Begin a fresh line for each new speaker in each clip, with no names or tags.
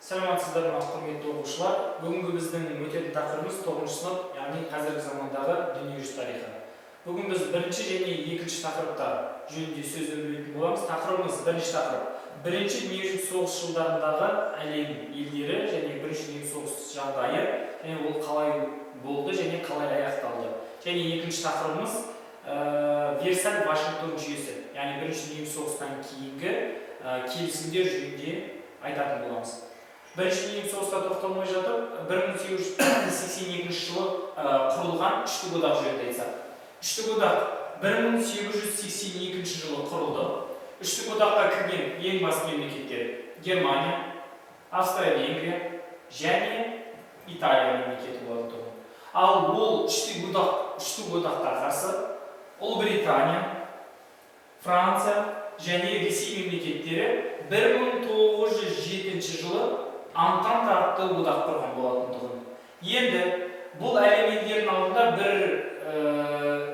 Саламатсыздар ма, құрметті оқушылар. Бүгінгі біздің өтетін тақырыбымыз 9-шы сынып, яғни қазіргі замандағы дүниежүзі тарихы. Бүгін біз бірінші және екінші тақырыптар жөнінде сөз өрбітетін боламыз. Тақырыбымыз бірінші тақырып. Бірінші дүниежүзілік соғыс жылдарындағы әлем елдері және бірінші дүниежүзілік соғыс жағдайы, және ол қалай болды және қалай аяқталды. Және екінші тақырыбымыз Версаль Вашингтон жүйесі, яғни бірінші дүниежүзілік соғыстан кейінгі келісімдер жөнінде айтатын боламыз. Бірінші дүниежүзілік соғысқа тоқталмай жатып, 1882 жылы құрылған Үштік одақ жөнінде айтсақ. Үштік одақ 1882 жылы құрылды. Үштік одаққа кірген ең басты мемлекеттер Германия, Австрия-Венгрия және Италия мемлекеті болды. Ал ол Үштік одаққа қарсы Ұлыбритания, Франция және Ресей мемлекеттері 1907 жылы Антанта атты одақ құрған болатындығын. Енді бұл әлем елдерінің алдында бір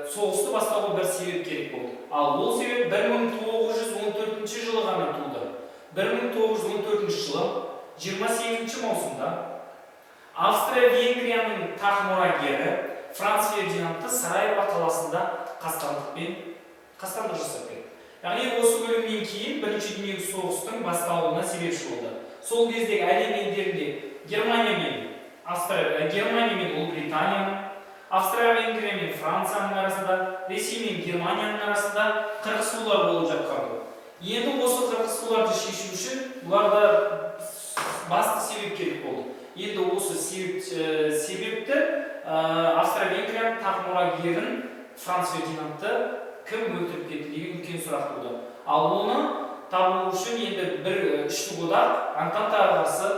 соғысты бастауға бір себеп керек болды. Ал ол себеп 1914 жылы ғана туды. 1914 жылы 28 маусымда Австрия-Венгрияның тақ мұрагері Франц Фердинандты Сараево қаласында қастандық жасап кетті. Яғни осы бөлімнен кейін бірінші дүниежүзілік соғыстың басталуына себепші болды. Сол кездегі әлем елдерінде Германия мен Ұлыбританияның, Австрия-Венгрия мен Францияның арасында, Ресей мен Германияның арасында қырқысулар болып жатқан. Енді осы қырқысуларды шешу үшін бұларда басты себеп керек болды. Енді осы себепті Австрия-Венгрияның тақ мұрагерін Франц Фердинандты кім өлтіріп кетті деген үлкен сұрақ туды. Ал оны табу үшін енді бір үштік одақ Антантаға қарсы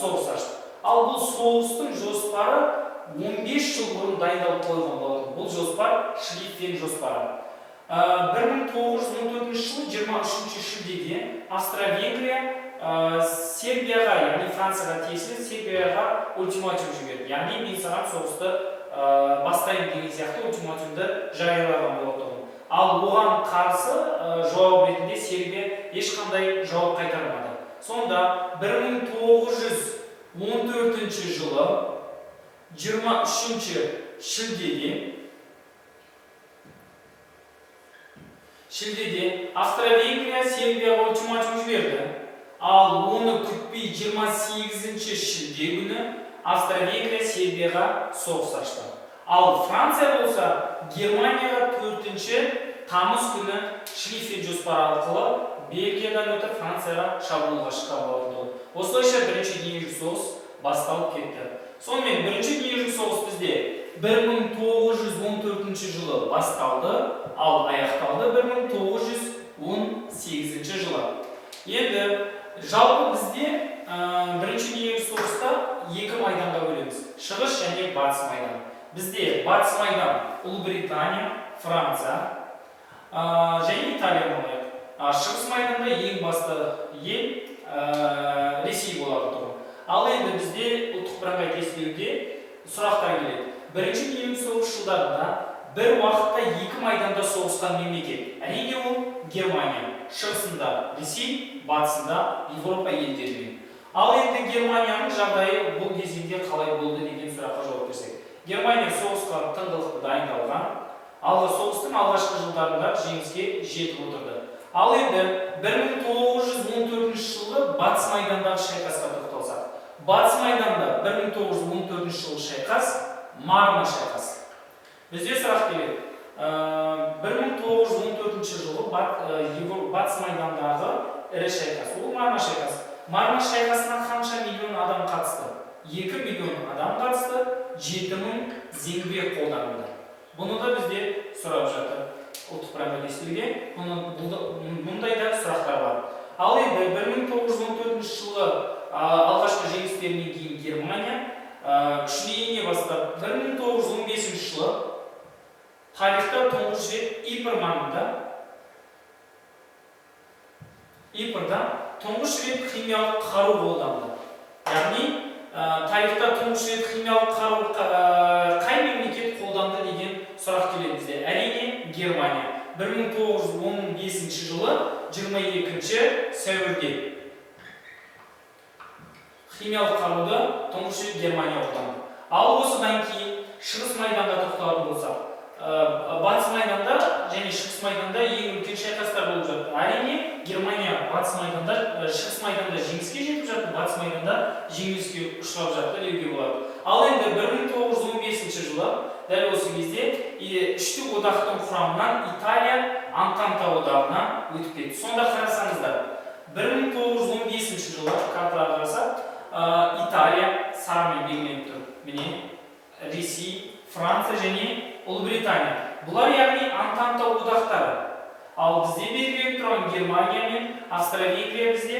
соғыс ашты. Ал бұл соғыстың жоспары 15 жыл бұрын дайындалып қойылған болатын. Бұл жоспар Шлиффен жоспары. 1914 жылы 23 шілдеде Австро-Венгрия Сербияға, яғни Францияға тиесілі Сербияға ультиматум жіберді. Яғни мен саған соғысты бастайын деген сияқты ультиматумды жариялаған болатын. Ал оған қарсы жауап ретінде Сербия ешқандай жауап қайтармады. Сонда 1914 жылы 23 шілдеде Австро-Венгрия Сербияға ультиматум жіберді. Ал оны күтпей 28 шілде күні Австро-Венгрия Сербияға соғыс ашты. Ал Франция болса Германияға 4 тамыз күні Шлиффен жоспары арқылы Бельгиядан өтіп Францияға шабуылға шыққан болатын. Осылайша бірінші дүниежүзілік соғыс басталып кетті. Сонымен бірінші дүниежүзілік соғыс бізде 1914 жылы басталды, ал аяқталды 1918 жылы. Енді жалпы бізде бірінші дүниежүзілік соғыста екі майданға бөлеміз. Шығыс және батыс майдан. Бізде батыс майдан Ұлыбритания, Франция және Италия болмайды. Шығыс майданда ең басты ел Ресей болады. Ал енді бізде ұлттық бірыңғай тестілеуде сұрақтар келеді. Бірінші дүниежүзілік соғыс жылдарында бір уақытта екі майданда соғысқан мемлекет. Әрине ол Германия. Шығысында Ресей, батысында Европа елдерімен. Ал енді Германияның жағдайы бұл кезеңде қалай болды деген сұраққа жауап берсек. Германия соғысқа тыңғылықты дайындалған, соғыстың алғашқы жылдарында жеңіске жетіп отырды. Ал енді 1914 жылы батыс майдандағы шайқасқа тоқталсақ. Батыс майданда 1914 жылы шайқас Марна шайқасы. Бізде сұрақ келеді. 1914 жылы батыс майдандағы ірі шайқас. Ол Марна шайқасы. Марна шайқасына қанша миллион адам қатысты? 2 миллион адам қатысты, 7000 зеңбірек қолданылды. Бұны да бізде сұрап жатыр. Ұлттық бірыңғай тестілеуге мұндай да сұрақтар бар. Ал енді 1914 жылы алғашқы жеңістерінен кейін Германия күшіне ене бастап 1915 жылы тарихта тұңғыш рет Ипрда тұңғыш рет химиялық қару қолданды. Яғни тарихта тұңғыш рет химиялық қару қай мемлекет қолданды деген сұрақ келеді бізде. Әрине Германия. 1915 жылы 22 сәуірде химиялық қаруды тұңғыш рет Германия қолданды. Ал осыдан кейін шығыс майданда тоқталатын болсақ, батыс майданда және шығыс майданда ең үлкен шайқастар болып жатты. Әрине, Германия батыс майданда, шығыс майданда жеңіске жетіп жатты, батыс майданда жеңіліске ұшырап жатты деуге болады. Ал енді 1915 жылы дәл осы кезде үштік одақтың құрамынан Италия Антанта одағына өтіп кетті. Сонда қарасаңыздар, 1915 жылы картаға қарасақ, Италия сарымен белгіленіп тұр. Міне, Ресей, Франция және Ұлыбритания. Бұлар яғни Антанта одақтары. Ал бізде белгіленіп тұрған Германия мен Австро-Венгрия бізде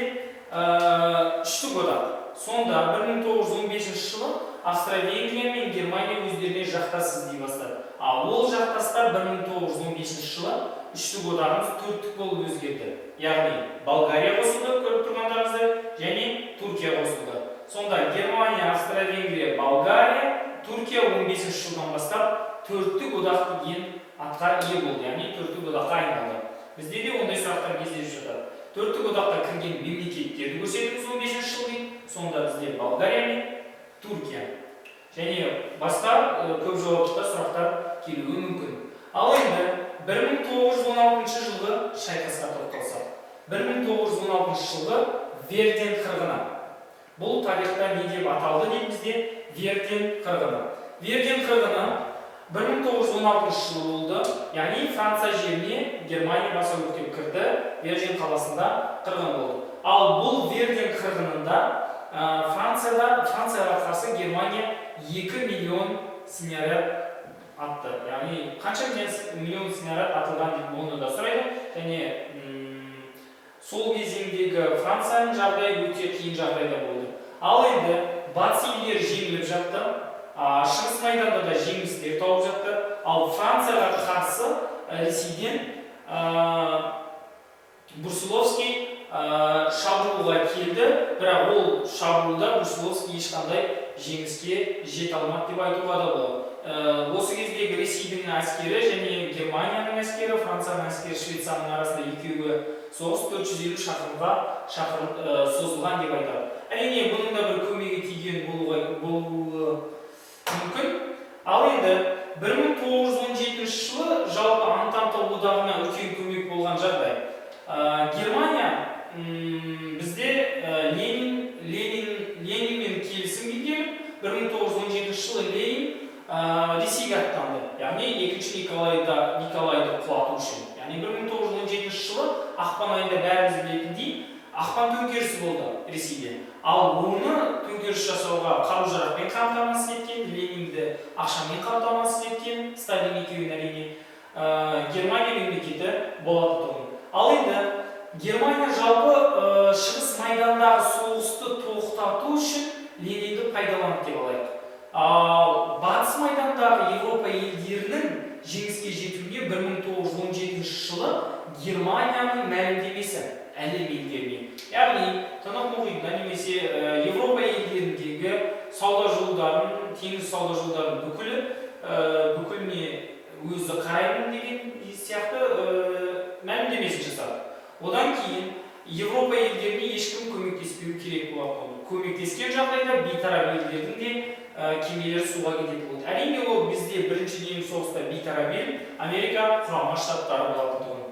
үштік одақ. Сонда 1915 жылы Австро-Венгрия мен Германия өздеріне жақтас іздей бастады. Ал ол жақтастар 1915 жылы үштік одағымыз төрттік болып өзгерді. Яғни Болгария қосылды, көріп тұрғандарыңыздай, және Түркия қосылды. Сонда Германия, Австро-Венгрия, Болгария, Түркия 15 жылдан бастап төрттік одақты ең атқа ие болды, яғни төрттік одаққа айналды. Бізде де ондай сұрақтар кездесіп жатады. Төрттік одаққа кірген мемлекеттерді көрсетіңіз 15 жыл дейді. Сонда бізде Болгария мен Түркия. Және басқа көп жауапты сұрақтар келуі мүмкін. Ал енді 1916 жылғы шайқасқа тоқталсақ. 1916 жылғы Верден қырғыны. Бұл тарихта не деп аталды дейді бізде? Верден қырғыны. Верден қырғыны 1916 жылы болды, яғни Франция жеріне Германия баса көктеп кірді, Верден қаласында қырғын болды. Ал бұл Верден қырғынында Францияға қарсы Германия 2 миллион снаряд атты. Яғни қанша миллион снаряд атылған деп оны да сұрайды. Және сол кезеңдегі Францияның жағдайы өте қиын жағдайда болды. Ал енді батыс елдері жеңіліп жатты, шығыс майданда да жеңілістер тауып жатты. Ал Францияға қарсы Ресейден Брусиловский шабуылға келді, бірақ ол шабуылда Брусиловский ешқандай жеңіске жете алмады деп айтуға да болады. Осы кездегі Ресейдің әскері және Германияның әскері, Францияның әскері, Швецияның арасында екеуі соғыс 450 шақырым созылған деп айтады. Әрине, бұның да бір көмегі тиген болуы мүмкін. Ал енді 1917 жылы жалпы Антанта одағына үлкен көмек болған жағдай. Германия бізде Ленинмен келісімге келіп, 1917 жылы Ленин Ресейге аттанды. Яғни екінші Николайды құлату үшін. Яғни 1917 жылы ақпан айында бәріміз білетіндей ақпан төңкерісі болды Ресейде. Ал оны төңкеріс жасауға қару-жарақпен қамтамасыз еткен, Ленинді ақшамен қамтамасыз еткен, Сталин екеуін әрине Германия мемлекеті болады тұғын. Ал енді Германия жалпы шығыс майдандағы соғысты тоқтату үшін Ленинді пайдаланды деп алайық. Батыс майдандағы Европа елдерінің жеңіске жетуіне 1917 жылы Германияның мәлімдемесі әлем елдеріне. Яғни Тынық мұхитында немесе Европа елдеріндегі сауда жолдарын, теңіз сауда жолдарын бүкіліне өзі қараймын деген сияқты мәлімдемесін жасады. Одан кейін Европа елдеріне ешкім көмектеспеу керек болады. Көмектескен жағдайда бейтарап елдердің де кемелер суға кететін болды. Әрине, ол бізде бірінші дүниежүзілік соғыста бейтарап ел Америка құрама штаттары болатын.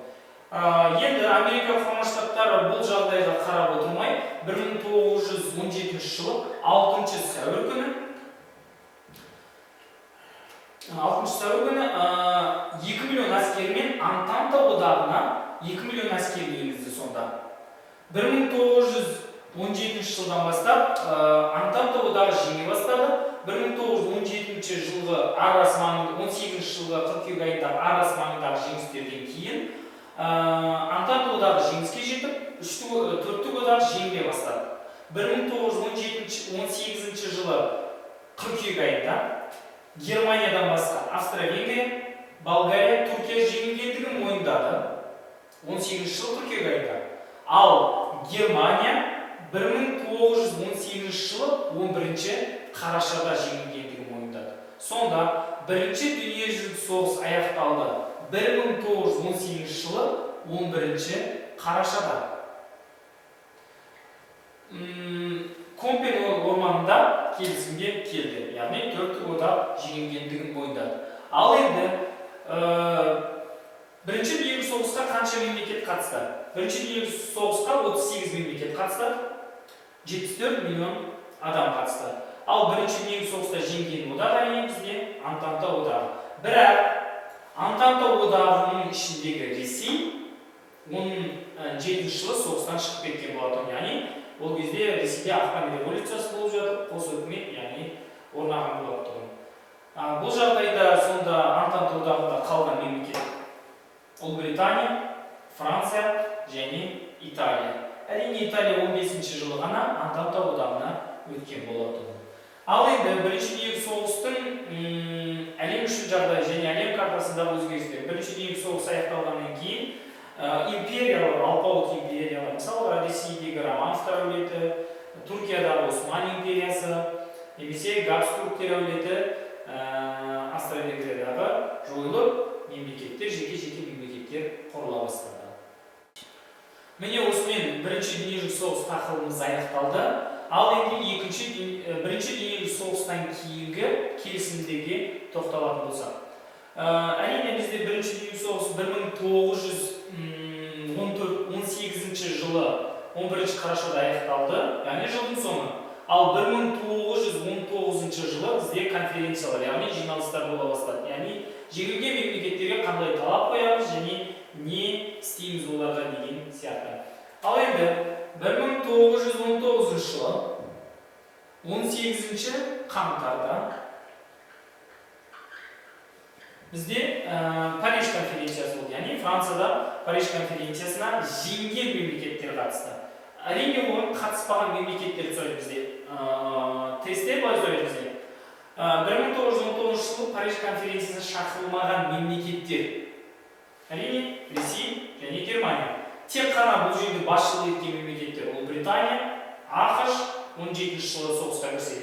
Енді Америка құрама штаттары бұл жағдайға қарап отырмай, 1917 жылы 6 сәуір күні 2 миллион әскермен Антанта одағына 2 миллион әскер енгізді сонда. 1917 жылдан бастап Антанта одағы жеңе бастады. 1917 жылғы Арас маңында, 18 жылғы қыркүйек айында Арас маңындағы жеңістерден кейін Антанта одағы жеңіске жетіп, төрттік одағы жеңіле бастады. 1918 жылы қыркүйек айында Германиядан басқа Австро-Венгрия, Болгария, Түркия жеңілгендігін мойындады 18 жыл қыркүйек айында. Ал Германия 1918 жылы 11 қарашада жеңілгендігін мойындады. Сонда бірінші дүниежүзілік соғыс аяқталды 1918 жылы 11 қарашада. Компен келісімге келді, яғни 4 одақ жеңілгендігін мойындады. Ал енді бірінші дүниежүзілік соғысқа қанша мемлекет қатысты? Бірінші дүниежүзілік соғысқа 38 мемлекет қатысты, 74 миллион адам қатысты. Ал бірінші дүниежүзілік соғыста жеңген одақ әрине бізде Антанта одағы. Бірақ Антанта одағының ішіндегі Ресей оның 7 жылы соғыстан шығып кеткен болатын. Яғни ол кезде Ресейде ақпан революциясы болып жатып, қос өкімет яғни орнаған болып тұр. Бұл жағдайда сонда Антанта одағында қалған мемлекет Ұлыбритания, Франция және Италия. Әрине Италия 15 жылы ғана Антанта одағына өткен болатын. Ал енді бірінші дүниежүзілік соғыстың әлем үшін жағдай және әлем картасындағы өзгерістер. Бірінші дүниежүзілік соғыс аяқталғаннан кейін империялар, алпауыт империялар, мысалы Ресейдегі Романовтар әулеті, Түркиядағы Осман империясы, немесе Габсбургтер әулеті Австро-Венгриядағы жойылып, мемлекеттер, жеке мемлекеттер құрыла бастады. Міне осымен бірінші дүниежүзілік соғыс тақырыбымыз аяқталды. Ал енді бірінші дүниежүзілік соғыстан кейінгі келісімдерге тоқталатын болсақ. Әрине бізде бірінші дүниежүзілік соғыс 1918 жылы 11 қарашада аяқталды, яғни жылдың соңы. Ал 1919 жылы бізде конференциялар, яғни жиналыстар бола бастады. Яғни жеңілген мемлекеттерге қандай талап қоямыз және не істейміз оларға деген сияқты. Ал енді 1919 жылы 18 қаңтарда бізде Париж конференциясы болды. Яғни Францияда Париж конференциясына жеңген мемлекеттер қатысты. Әрине оған қатыспаған мемлекеттер сұрайды бізде. Тестте былай сұрайды бізде. 1919 жылы Париж конференциясына шақырылмаған мемлекеттер. Әрине Ресей және Германия. Тек қана бұл жерде басшылық еткен мемлекеттер Ұлыбритания, ақш 17 жылы соғысқа кірсе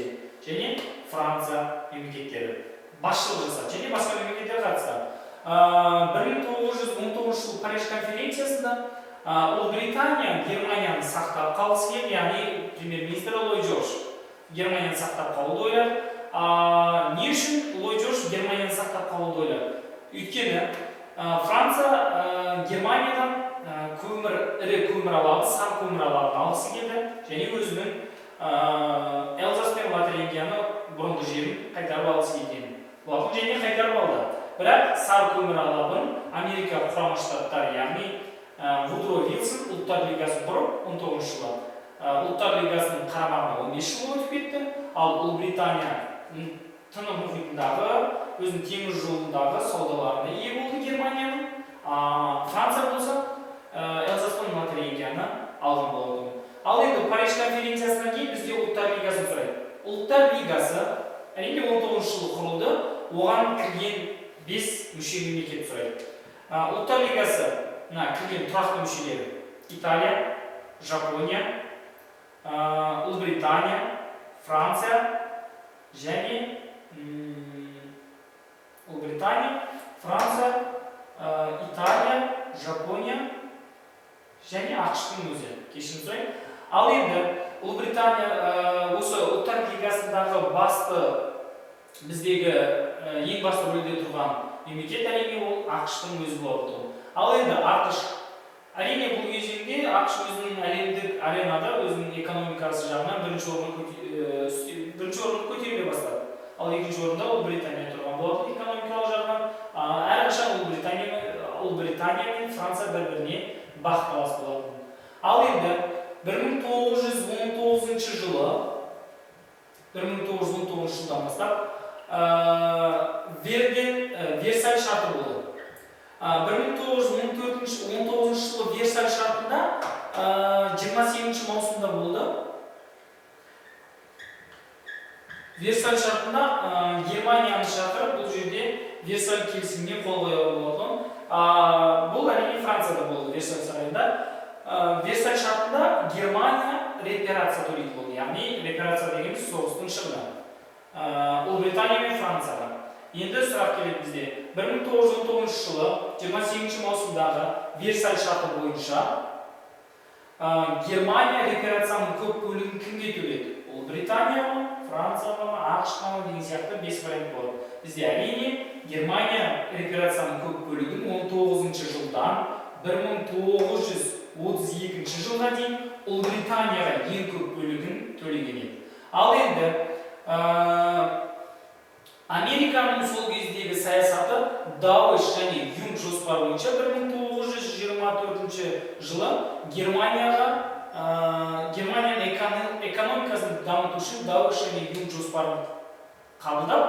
және Франция мемлекеттері басшылық жасады және басқа мемлекеттер қатысты. 1919 жылы Париж конференциясында Ұлыбритания Германияны сақтап қалғысы келді, яғни премьер-министр Ллойд Джордж Германияны сақтап қалуды ойлады. Не үшін Ллойд Джордж Германияны сақтап қалуды ойлады? Өйткені Франция Германиядан ірі көмір алабы, сар көмір алабын алғысы келді және өзінің Эльзас пен Лотарингияны бұрынғы жерін қайтарып алғысы келген. Бұлардың және қайтарып алды. Бірақ сар көмір алабын Америка құрама штаттары, яғни Вудро Вилсон ұлттар лигасын құрып 19 жылы. Ұлттар лигасының қарамағына 15 жыл өтіп кетті. Ал Ұлыбритания Тынық мұхитындағы, өзінің темір жолындағы саудаларына ие болды Германияның. Франция болса Эльзас пен Лотарингияны алған болды. Ал енді Париж конференциясынан кейін бізде ұлттар лигасын сұрайды. Ұлттар лигасы әрине 19 жылы құрылды, оған кірген 5 мүше мемлекет сұрайды. Ұлттар лигасы кірген тұрақты мүшелері Италия, Жапония, Ұлыбритания, Франция және Ұлыбритания, Франция, Италия, Жапония және ақш-тың өзі. Кешірім сұрайын. Ал енді Ұлыбритания осы ұлттар лигасындағы басты біздегі ең басты рөлде тұрған мемлекет әрине ол ақш-тың өзі болды. Ал енді ақш әрине бұл кезеңде ақш өзінің әлемдік аренада өзінің экономикасы жағынан бірінші орынды көтере бастады. Ал екінші орында Ұлыбритания тұрған болады экономикалық жағынан. Әрқашан Ұлыбритания мен Франция бір-біріне бақталас болатын. Ал енді 1919 жылдан бастап Версаль шарты болды. 1919 жылы Версаль шартында 28 маусымда болды. Версаль шартында Германияны шақырып, бұл жерде Версаль келісіміне қол қоюға болатын. Бұл әрине Францияда болды, Версаль сарайында. Версаль шартында Германия репарация төлейді болды. Яғни репарация дегеніміз соғыстың шығыны. Ұлыбритания мен Францияға. Енді сұрақ келеді бізде. 1919 жылы 28 маусымдағы Версаль шарты бойынша Германия репарацияның көп бөлігін кімге төледі? Ұлыбритания ма, Франция ма, ақш ма деген сияқты 5 вариант болады. Бізде әрине Германия репарацияның көп бөлігін 19 жылдан 1932 жылға дейін Ұлыбританияға ең көп бөлігін төлеген еді. Ал енді Американың сол кездегі саясаты Дауэш және Юнг жоспары бойынша 1924 жылы Германияның экономикасын дамыту үшін Дауэш және Юнг жоспарын қабылдап,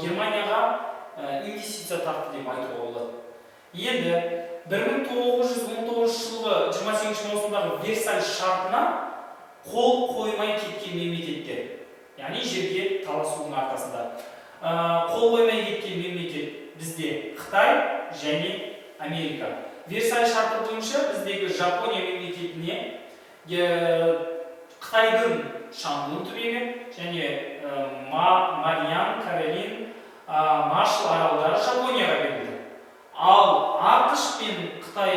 Германияға инвестиция тартты деп айтуға болады. Енді 1919 жылғы 28 маусымдағы Версаль шартына қол қоймай кеткен мемлекеттер, яғни жерге таласудың арқасында қол қоймай кеткен мемлекет бізде Қытай және Америка. Версаль шарты бойынша біздегі Жапония мемлекетіне Қытайдың Шандун түбегі және Мариан, Каролин, Маршалл аралдары Жапонияға берілді. Ал ақш пен Қытай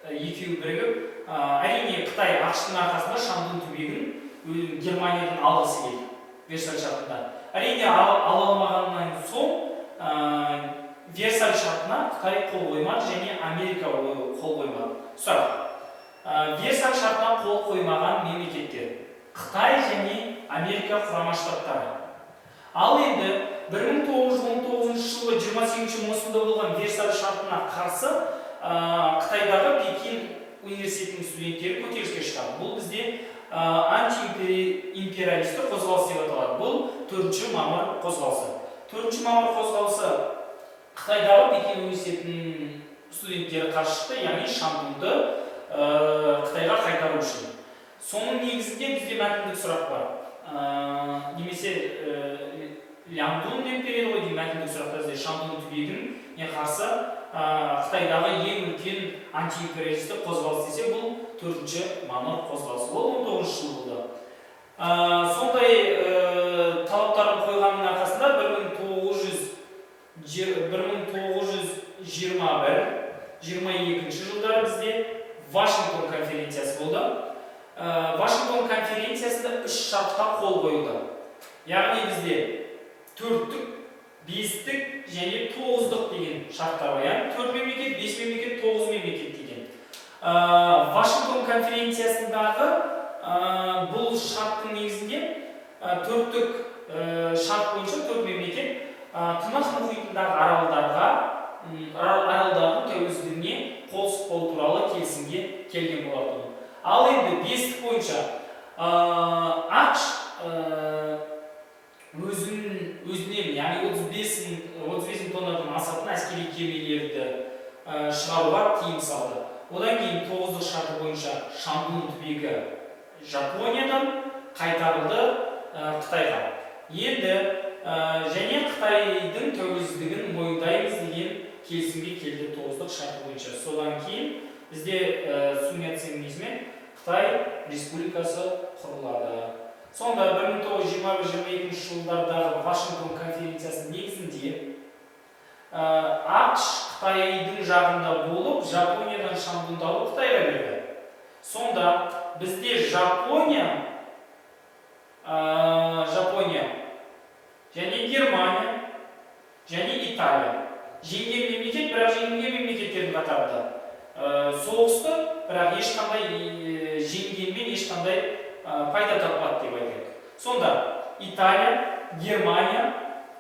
екеуі бірігіп, әрине Қытай ақштың арқасында Шандун түбегін Германиядан алғысы келді Версаль шартында. Әрине ала алмағаннан соң Версаль шартына Қытай қол қоймады және Америка қол қоймады. Сұрақ. Версаль шартына қол қоймаған мемлекеттер Қытай және Америка құрама штаттары. Ал енді 1919 жылғы 28 маусымда болған Версаль шартына қарсы Қытайдағы Пекин университетінің студенттері көтеріліске шығады. Бұл бізде антиимпериалистік қозғалыс деп аталады. Бұл 4 мамыр қозғалысы. 4 мамыр қозғалысы Қытайдағы Пекин университетінің студенттері қарсы шықты, яғни Шандунды Қытайға қайтару үшін. Соның негізінде бізде мәтіндік сұрақ бар. Немесе Ляндун деп береді ғой деймін, мәтіндік сұрақта бізде Шандун түбегін не қарсы Қытайдағы ең үлкен антиимпериалистік қозғалыс десе, бұл 4 мамыр қозғалысы. Ол 19 жыл болды. Сондай талаптарын қойғанның арқасында 1921-22 жылдары бізде Вашингтон конференциясы болды. Вашингтон конференциясында 3 шартқа қол қойылды. Яғни бізде 4-тік, 5-тік және 9-дық деген шарттар бар. Яғни 4 мемлекет, 5 мемлекет, 9 мемлекет деген. Вашингтон конференциясындағы бұл шарттың негізінде 4-тік шарт бойынша 4 мемлекет Тынық мұхитындағы аралдардың тәуелсіздігіне қол сұқпау туралы келісімге келген болатын. Ал енді 5-тік бойынша ақш өзінен, яғни 35 тоннадан асатын әскери кемелерді шығаруға тыйым салды. Одан кейін 9-дық шарты бойынша Шандун түбегі Жапониядан қайтарылды Қытайға. Енді және Қытайдың тәуелсіздігін мойындаймыз деген келісімге келді 9-дық шарты бойынша. Содан кейін бізде Сун Яцен кезімен Қытай Республикасы құрылады. Сонда 1921-22 жылдардағы Вашингтон конференциясының негізінде ақш Қытайдың жағында болып, Жапониядан Шандунды алып Қытайға берді. Сонда бізде Жапония және Германия және Италия жеңген мемлекет, бірақ жеңілген мемлекеттердің қатарында соғысты, бірақ ешқандай жеңгенмен ешқандай пайда таппады деп айтайық. Сонда Италия, Германия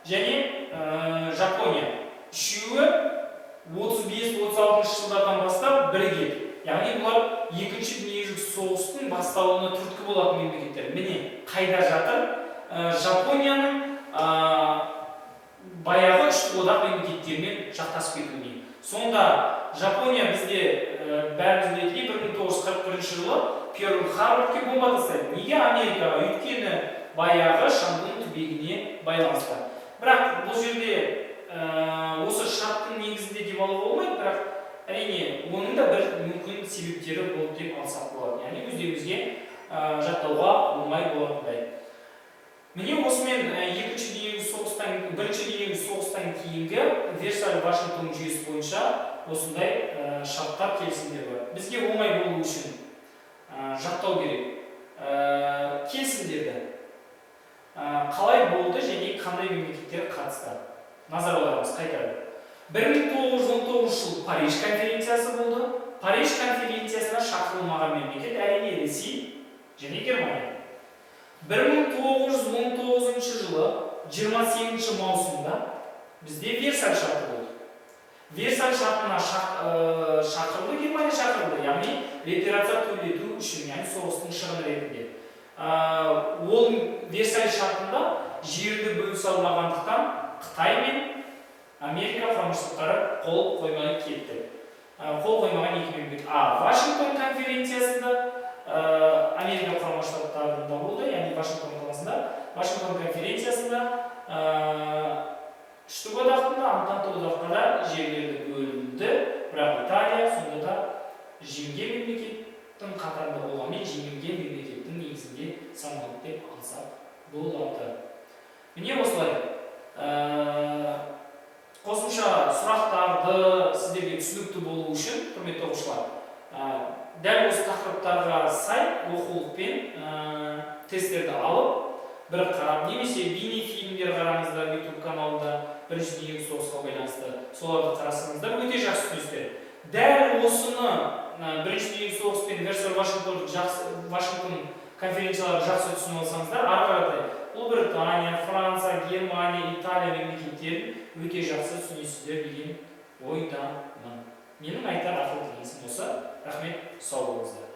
және Жапония үшеуі 35-36 жылдардан бастап бірігеді. Яғни бұлар екінші дүниежүзілік соғыстың басталуына түрткі болатын мемлекеттер. Міне қайда жатыр? Жапонияның баяғы үшті одақ мемлекеттермен жақтасып кетуіне. Сонда Жапония бізде бәріміз білетіндей 1941 жылы Перл-Харборға бомба тастайды. Неге Америкаға? Өйткені баяғы Шандун түбегіне байланысты. Бірақ бұл жерде осы шарттың негізінде деп алуға болмайды, бірақ әрине оның да бір мүмкін себептері болды деп алсақ болады. Яғни өздерімізге жаттауға оңай болатындай. Міне осымен бірінші дүниежүзілік соғыстан кейінгі Версаль Вашингтон жүйесі бойынша осындай шарттар келісімдер бар. Бізге оңай болу үшін жаттау керек. келісімдерді қалай болды және қандай мемлекеттер қатысты назар аударамыз қайтадан. 1919 жыл Париж конференциясы болды. Париж конференциясына шақырылмаған мемлекет әрине Ресей және Германия. 1919 жылы 28 маусымда бізде Версаль шарты болды. Версаль шартына шақырылды, Германия шақырылды, яғни репарация төлету үшін, яғни соғыстың шығыны ретінде. Ол Версаль шартында жерді бөлісе алмағандықтан Қытай мен Америка құрама штаттары қол қоймай кетті. Қол қоймаған екі мемлекет. Вашингтон конференциясында Америка құрама штаттарында болды, яғни Вашингтон қаласында. Вашингтон конференциясында үштік одақтың Антанта одақтары жерлерді бөлінді, бірақ Италия сонда да жеңген мемлекеттің қатарында болғанмен жеңілген мемлекеттің негізінде саналады деп алсақ болады. Міне осылай. Қосымша сұрақтарды сіздерге түсінікті болу үшін, құрметті оқушылар, дәл осы тақырыптарға сай оқулықпен тесттерді алып, бір қарап, немесе бейне фильмдер қараңыздар YouTube каналында, Бірінші дүниежүзілік соғысқа байланысты, соларды қарасаңыздар өте жақсы түсінесіздер. Дәл осыны Бірінші дүниежүзілік соғыс пен Версаль Вашингтон конференциялары жақсы түсініп алсаңыздар, ары қаратай Ұлыбритания, Франция, Германия, Италия мемлекеттерін өте жақсы түсінесіздер деген ойдамын. Менің айтар ақыл кеңесім осы. Рахмет, сау болыңыздар.